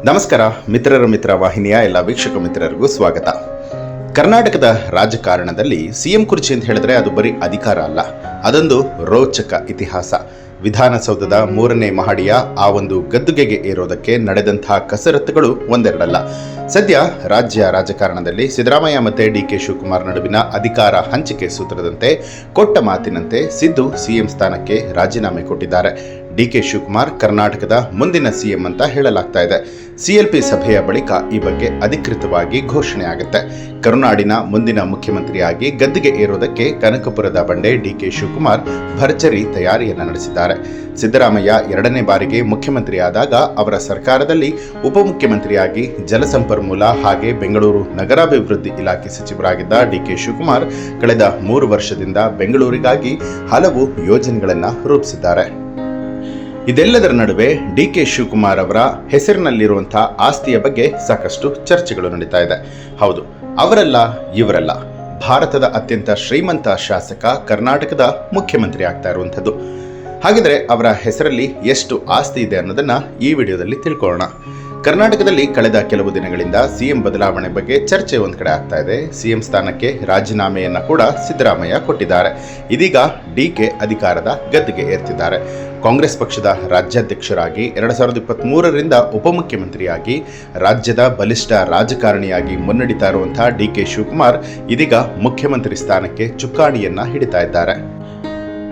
ನಮಸ್ಕಾರ ಮಿತ್ರರ ಮಿತ್ರ ವಾಹಿನಿಯ ಎಲ್ಲ ವೀಕ್ಷಕ ಮಿತ್ರರಿಗೂ ಸ್ವಾಗತ. ಕರ್ನಾಟಕದ ರಾಜಕಾರಣದಲ್ಲಿ ಸಿಎಂ ಕುರ್ಚಿ ಅಂತ ಹೇಳಿದ್ರೆ ಅದು ಬರೀ ಅಧಿಕಾರ ಅಲ್ಲ, ಅದೊಂದು ರೋಚಕ ಇತಿಹಾಸ. ವಿಧಾನಸೌಧದ 3ನೇ ಮಹಡಿಯ ಆ ಒಂದು ಗದ್ದುಗೆಗೆ ಏರೋದಕ್ಕೆ ನಡೆದಂತಹ ಕಸರತ್ತುಗಳು ಒಂದೆರಡಲ್ಲ. ಸದ್ಯ ರಾಜ್ಯ ರಾಜಕಾರಣದಲ್ಲಿ ಸಿದ್ದರಾಮಯ್ಯ ಮತ್ತು ಡಿ.ಕೆ. ಶಿವಕುಮಾರ್ ನಡುವಿನ ಅಧಿಕಾರ ಹಂಚಿಕೆ ಸೂತ್ರದಂತೆ ಕೊಟ್ಟ ಮಾತಿನಂತೆ ಸಿದ್ದು ಸಿಎಂ ಸ್ಥಾನಕ್ಕೆ ರಾಜೀನಾಮೆ ಕೊಟ್ಟಿದ್ದಾರೆ. ಡಿ.ಕೆ. ಶಿವಕುಮಾರ್ ಕರ್ನಾಟಕದ ಮುಂದಿನ ಸಿಎಂ ಅಂತ ಹೇಳಲಾಗ್ತಾ ಇದೆ. ಸಿಎಲ್ಪಿ ಸಭೆಯ ಬಳಿಕ ಈ ಬಗ್ಗೆ ಅಧಿಕೃತವಾಗಿ ಘೋಷಣೆ ಆಗುತ್ತೆ. ಕರುನಾಡಿನ ಮುಂದಿನ ಮುಖ್ಯಮಂತ್ರಿಯಾಗಿ ಗದ್ದುಗೆ ಏರೋದಕ್ಕೆ ಕನಕಪುರದ ಬಂಡೆ ಡಿ.ಕೆ. ಶಿವಕುಮಾರ್ ಭರ್ಜರಿ ತಯಾರಿಯನ್ನು ನಡೆಸಿದ್ದಾರೆ. ಸಿದ್ದರಾಮಯ್ಯ 2ನೇ ಬಾರಿಗೆ ಮುಖ್ಯಮಂತ್ರಿಯಾದಾಗ ಅವರ ಸರ್ಕಾರದಲ್ಲಿ ಉಪಮುಖ್ಯಮಂತ್ರಿಯಾಗಿ ಜಲಸಂಪನ್ಮೂಲ ಹಾಗೆ ಬೆಂಗಳೂರು ನಗರಾಭಿವೃದ್ಧಿ ಇಲಾಖೆ ಸಚಿವರಾಗಿದ್ದ ಡಿ.ಕೆ. ಶಿವಕುಮಾರ್ ಕಳೆದ 3 ವರ್ಷದಿಂದ ಬೆಂಗಳೂರಿಗಾಗಿ ಹಲವು ಯೋಜನೆಗಳನ್ನು ರೂಪಿಸಿದ್ದಾರೆ. ಇದೆಲ್ಲದರ ನಡುವೆ ಡಿ.ಕೆ. ಶಿವಕುಮಾರ್ ಅವರ ಹೆಸರಿನಲ್ಲಿರುವಂತಹ ಆಸ್ತಿಯ ಬಗ್ಗೆ ಸಾಕಷ್ಟು ಚರ್ಚೆಗಳು ನಡೀತಾ ಇದೆ. ಹೌದು, ಅವರಲ್ಲ ಇವರಲ್ಲ, ಭಾರತದ ಅತ್ಯಂತ ಶ್ರೀಮಂತ ಶಾಸಕ ಕರ್ನಾಟಕದ ಮುಖ್ಯಮಂತ್ರಿ ಆಗ್ತಾ ಇರುವಂಥದ್ದು. ಹಾಗಿದ್ರೆ ಅವರ ಹೆಸರಲ್ಲಿ ಎಷ್ಟು ಆಸ್ತಿ ಇದೆ ಅನ್ನೋದನ್ನ ಈ ವಿಡಿಯೋದಲ್ಲಿ ತಿಳ್ಕೊಳ್ಳೋಣ. ಕರ್ನಾಟಕದಲ್ಲಿ ಕಳೆದ ಕೆಲವು ದಿನಗಳಿಂದ ಸಿಎಂ ಬದಲಾವಣೆ ಬಗ್ಗೆ ಚರ್ಚೆ ಒಂದ್ ಕಡೆ ಆಗ್ತಾ ಇದೆ. ಸಿಎಂ ಸ್ಥಾನಕ್ಕೆ ರಾಜೀನಾಮೆಯನ್ನ ಕೂಡ ಸಿದ್ದರಾಮಯ್ಯ ಕೊಟ್ಟಿದ್ದಾರೆ. ಇದೀಗ ಡಿ.ಕೆ. ಅಧಿಕಾರದ ಗದ್ದುಗೆ ಏರ್ತಿದ್ದಾರೆ. ಕಾಂಗ್ರೆಸ್ ಪಕ್ಷದ ರಾಜ್ಯಾಧ್ಯಕ್ಷರಾಗಿ 2023ರಿಂದ ಉಪಮುಖ್ಯಮಂತ್ರಿಯಾಗಿ ರಾಜ್ಯದ ಬಲಿಷ್ಠ ರಾಜಕಾರಣಿಯಾಗಿ ಮುನ್ನಡೆತಾ ಇರುವಂತಹ ಡಿ.ಕೆ. ಶಿವಕುಮಾರ್ ಇದೀಗ ಮುಖ್ಯಮಂತ್ರಿ ಸ್ಥಾನಕ್ಕೆ ಚುಕ್ಕಾಣಿಯನ್ನ ಹಿಡಿತಾ ಇದ್ದಾರೆ.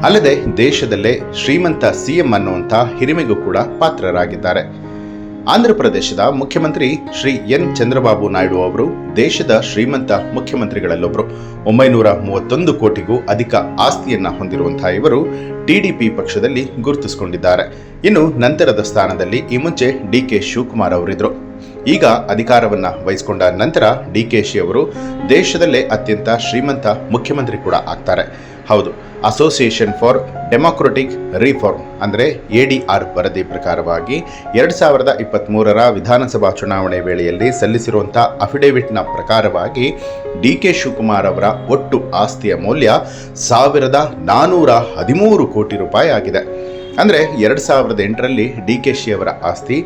ಅಲ್ಲದೆ ದೇಶದಲ್ಲೇ ಶ್ರೀಮಂತ ಸಿಎಂ ಅನ್ನುವಂಥ ಹಿರಿಮೆಗೂ ಕೂಡ ಪಾತ್ರರಾಗಿದ್ದಾರೆ. ಆಂಧ್ರ ಪ್ರದೇಶದ ಮುಖ್ಯಮಂತ್ರಿ ಶ್ರೀ ಎನ್ ಚಂದ್ರಬಾಬು ನಾಯ್ಡು ಅವರು ದೇಶದ ಶ್ರೀಮಂತ ಮುಖ್ಯಮಂತ್ರಿಗಳಲ್ಲೊಬ್ಬರು. 931 ಕೋಟಿಗೂ ಅಧಿಕ ಆಸ್ತಿಯನ್ನ ಹೊಂದಿರುವಂತಹ ಇವರು ಟಿಡಿಪಿ ಪಕ್ಷದಲ್ಲಿ ಗುರುತಿಸಿಕೊಂಡಿದ್ದಾರೆ. ಇನ್ನು ನಂತರದ ಸ್ಥಾನದಲ್ಲಿ ಈ ಮುಂಚೆ ಡಿ.ಕೆ. ಶಿವಕುಮಾರ್ ಅವರಿದ್ರು. ಈಗ ಅಧಿಕಾರವನ್ನ ವಹಿಸಿಕೊಂಡ ನಂತರ ಡಿ.ಕೆ.ಶಿ ಅವರು ದೇಶದಲ್ಲೇ ಅತ್ಯಂತ ಶ್ರೀಮಂತ ಮುಖ್ಯಮಂತ್ರಿ ಕೂಡ ಆಗ್ತಾರೆ. ಹೌದು, ಅಸೋಸಿಯೇಷನ್ ಫಾರ್ ಡೆಮಾಕ್ರೆಟಿಕ್ ರಿಫಾರ್ಮ್ ಅಂದರೆ ADR ವರದಿ ಪ್ರಕಾರವಾಗಿ 2023ರ ವಿಧಾನಸಭಾ ಚುನಾವಣೆ ವೇಳೆಯಲ್ಲಿ ಸಲ್ಲಿಸಿರುವಂತಹ ಅಫಿಡೇವಿಟ್ನ ಪ್ರಕಾರವಾಗಿ ಡಿ.ಕೆ. ಶಿವಕುಮಾರ್ ಅವರ ಒಟ್ಟು ಆಸ್ತಿಯ ಮೌಲ್ಯ 1413 ಕೋಟಿ ರೂಪಾಯಿ ಆಗಿದೆ. ಅಂದರೆ 2008ರಲ್ಲಿ ಡಿ.ಕೆ.ಶಿ ಅವರ ಆಸ್ತಿ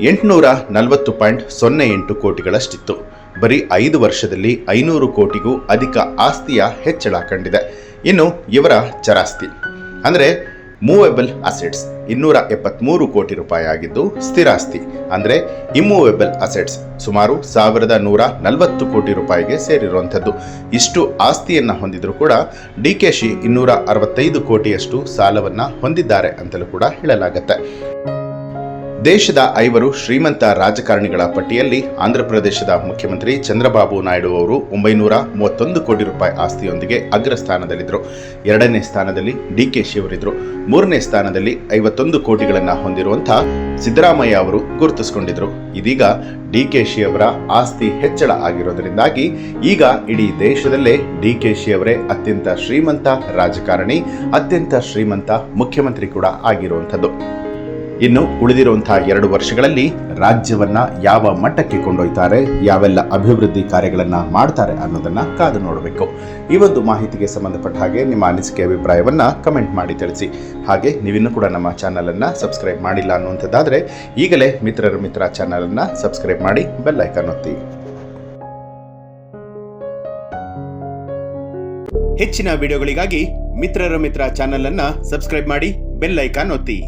840.08 ಕೋಟಿಗಳಷ್ಟಿತ್ತು. ಬರೀ 5 ವರ್ಷದಲ್ಲಿ 500 ಕೋಟಿಗೂ ಅಧಿಕ ಆಸ್ತಿಯ ಹೆಚ್ಚಳ ಕಂಡಿದೆ. ಇನ್ನು ಇವರ ಚರಾಸ್ತಿ ಅಂದರೆ ಮೂವೇಬಲ್ ಅಸೆಟ್ಸ್ 273 ಕೋಟಿ ರೂಪಾಯಿ ಆಗಿದ್ದು, ಸ್ಥಿರಾಸ್ತಿ ಅಂದರೆ ಇಮ್ಮೂವೇಬಲ್ ಅಸೆಟ್ಸ್ ಸುಮಾರು 1140 ಕೋಟಿ ರೂಪಾಯಿಗೆ ಸೇರಿರುವಂಥದ್ದು. ಇಷ್ಟು ಆಸ್ತಿಯನ್ನ ಹೊಂದಿದ್ರು ಕೂಡ ಡಿ.ಕೆ.ಶಿ 265 ಕೋಟಿಯಷ್ಟು ಸಾಲವನ್ನ ಹೊಂದಿದ್ದಾರೆ ಅಂತಲೂ ಕೂಡ ಹೇಳಲಾಗುತ್ತೆ. ದೇಶದ 5 ಶ್ರೀಮಂತ ರಾಜಕಾರಣಿಗಳ ಪಟ್ಟಿಯಲ್ಲಿ ಆಂಧ್ರಪ್ರದೇಶದ ಮುಖ್ಯಮಂತ್ರಿ ಚಂದ್ರಬಾಬು ನಾಯ್ಡು ಅವರು 931 ಕೋಟಿ ರೂಪಾಯಿ ಆಸ್ತಿಯೊಂದಿಗೆ ಅಗ್ರ ಸ್ಥಾನದಲ್ಲಿದ್ದರು. 2ನೇ ಸ್ಥಾನದಲ್ಲಿ ಡಿ.ಕೆ.ಶಿ ಅವರಿದ್ದರು. 3ನೇ ಸ್ಥಾನದಲ್ಲಿ 51 ಕೋಟಿಗಳನ್ನು ಹೊಂದಿರುವಂತಹ ಸಿದ್ದರಾಮಯ್ಯ ಅವರು ಗುರುತಿಸಿಕೊಂಡಿದ್ರು. ಇದೀಗ ಡಿ.ಕೆ.ಶಿ ಅವರ ಆಸ್ತಿ ಹೆಚ್ಚಳ ಆಗಿರೋದರಿಂದಾಗಿ ಈಗ ಇಡೀ ದೇಶದಲ್ಲೇ ಡಿ.ಕೆ.ಶಿ ಅವರೇ ಅತ್ಯಂತ ಶ್ರೀಮಂತ ರಾಜಕಾರಣಿ, ಅತ್ಯಂತ ಶ್ರೀಮಂತ ಮುಖ್ಯಮಂತ್ರಿ ಕೂಡ ಆಗಿರುವಂಥದ್ದು. ಇನ್ನು ಉಳಿದಿರುವಂತಹ 2 ವರ್ಷಗಳಲ್ಲಿ ರಾಜ್ಯವನ್ನ ಯಾವ ಮಟ್ಟಕ್ಕೆ ಕೊಂಡೊಯ್ತಾರೆ, ಯಾವೆಲ್ಲ ಅಭಿವೃದ್ಧಿ ಕಾರ್ಯಗಳನ್ನ ಮಾಡ್ತಾರೆ ಅನ್ನೋದನ್ನ ಕಾದು ನೋಡಬೇಕು. ಈ ಒಂದು ಮಾಹಿತಿಗೆ ಸಂಬಂಧಪಟ್ಟ ಹಾಗೆ ನಿಮ್ಮ ಅನಿಸಿಕೆ ಅಭಿಪ್ರಾಯವನ್ನ ಕಮೆಂಟ್ ಮಾಡಿ ತಿಳಿಸಿ. ಹಾಗೆ ನೀವಿನ್ನೂ ಕೂಡ ನಮ್ಮ ಚಾನಲ್ ಅನ್ನ ಸಬ್ಸ್ಕ್ರೈಬ್ ಮಾಡಿಲ್ಲ ಅನ್ನುವಂಥದ್ದಾದ್ರೆ ಈಗಲೇ ಮಿತ್ರರ ಮಿತ್ರ ಚಾನಲ್ ಅನ್ನ ಸಬ್ಸ್ಕ್ರೈಬ್ ಮಾಡಿ ಬೆಲ್ ಐಕಾನ್ ಒತ್ತಿ. ಹೆಚ್ಚಿನ ವಿಡಿಯೋಗಳಿಗಾಗಿ ಮಿತ್ರರ ಮಿತ್ರ ಚಾನಲ್ ಅನ್ನ ಸಬ್ಸ್ಕ್ರೈಬ್ ಮಾಡಿ ಬೆಲ್ ಐಕಾನ್ ಒತ್ತಿ.